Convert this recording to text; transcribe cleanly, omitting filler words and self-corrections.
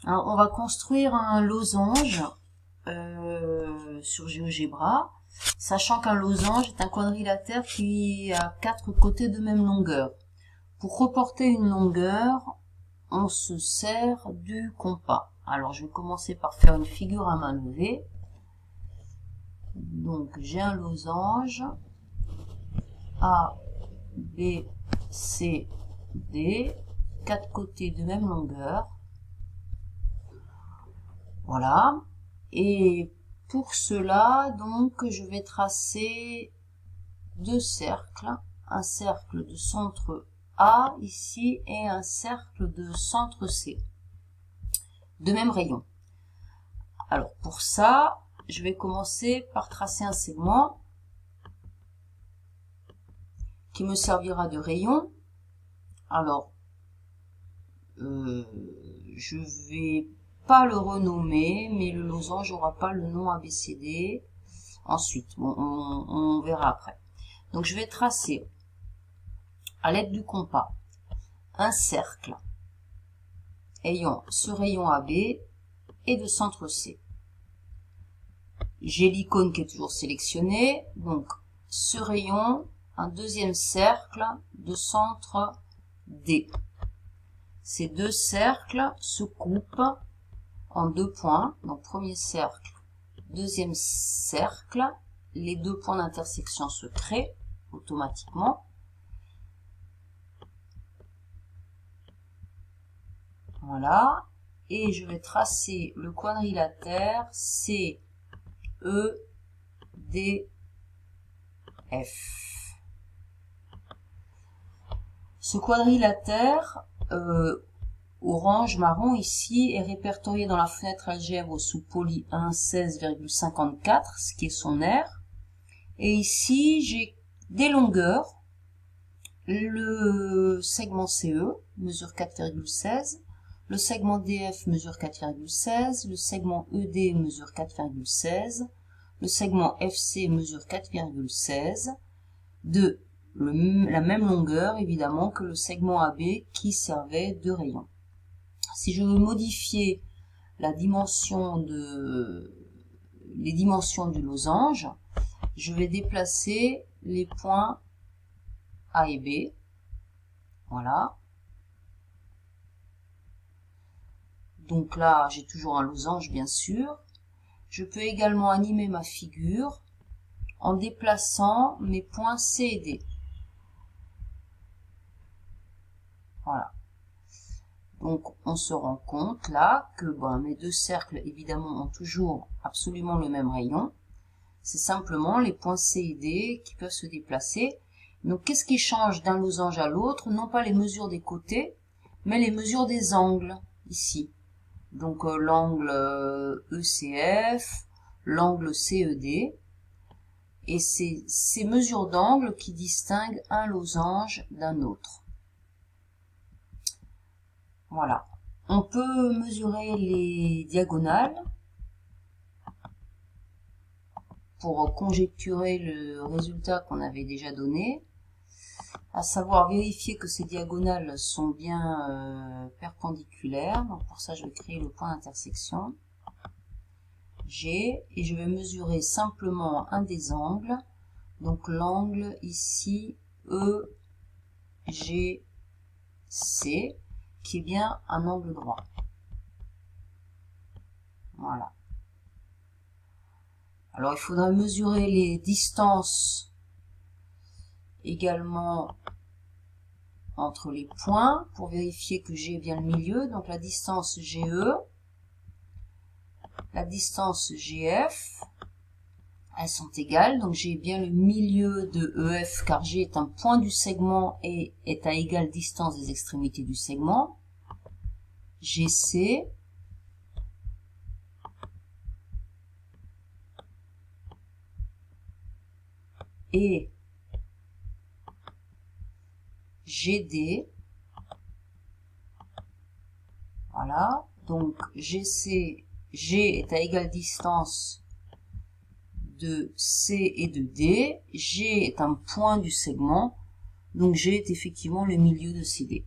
Alors, on va construire un losange sur GeoGebra, sachant qu'un losange est un quadrilatère qui a 4 côtés de même longueur. Pour reporter une longueur, on se sert du compas. Alors, je vais commencer par faire une figure à main levée. Donc, j'ai un losange A, B, C, D, 4 côtés de même longueur. Voilà. Et pour cela, donc, je vais tracer 2 cercles. Un cercle de centre A ici et un cercle de centre C. De même rayon. Alors, pour ça, je vais commencer par tracer un segment qui me servira de rayon. Alors, je vais pas le renommer, mais le losange n'aura pas le nom ABCD. Ensuite, bon, on verra après. Donc, je vais tracer à l'aide du compas un cercle ayant ce rayon AB et de centre C. J'ai l'icône qui est toujours sélectionnée, donc ce rayon, un deuxième cercle de centre D. Ces 2 cercles se coupent en 2 points, donc premier cercle, deuxième cercle, les 2 points d'intersection se créent automatiquement. Voilà, et je vais tracer le quadrilatère C, E, D, F. Ce quadrilatère orange marron ici est répertorié dans la fenêtre algèbre sous poly 1 16,54, ce qui est son aire. Et ici j'ai des longueurs. Le segment CE mesure 4,16, le segment DF mesure 4,16, le segment ED mesure 4,16, le segment FC mesure 4,16, de la même longueur évidemment que le segment AB qui servait de rayon. Si je veux modifier les dimensions du losange, je vais déplacer les points A et B. Voilà. Donc là, j'ai toujours un losange, bien sûr. Je peux également animer ma figure en déplaçant mes points C et D. Voilà. Donc, on se rend compte là que mes 2 cercles, évidemment, ont toujours absolument le même rayon. C'est simplement les points C et D qui peuvent se déplacer. Donc, qu'est-ce qui change d'un losange à l'autre? Non pas les mesures des côtés, mais les mesures des angles, ici. Donc, l'angle ECF, l'angle CED. Et c'est ces mesures d'angle qui distinguent un losange d'un autre. Voilà. On peut mesurer les diagonales pour conjecturer le résultat qu'on avait déjà donné, à savoir vérifier que ces diagonales sont bien perpendiculaires. Donc pour ça, je vais créer le point d'intersection G et je vais mesurer simplement un des angles. Donc l'angle ici EGC, qui est bien un angle droit. Voilà. Alors, il faudra mesurer les distances également entre les points pour vérifier que G est bien le milieu. Donc, la distance GE, la distance GF, elles sont égales. Donc, G est bien le milieu de EF car G est un point du segment et est à égale distance des extrémités du segment. GC, et GD, voilà, donc GC, G est à égale distance de C et de D, G est un point du segment, donc G est effectivement le milieu de CD.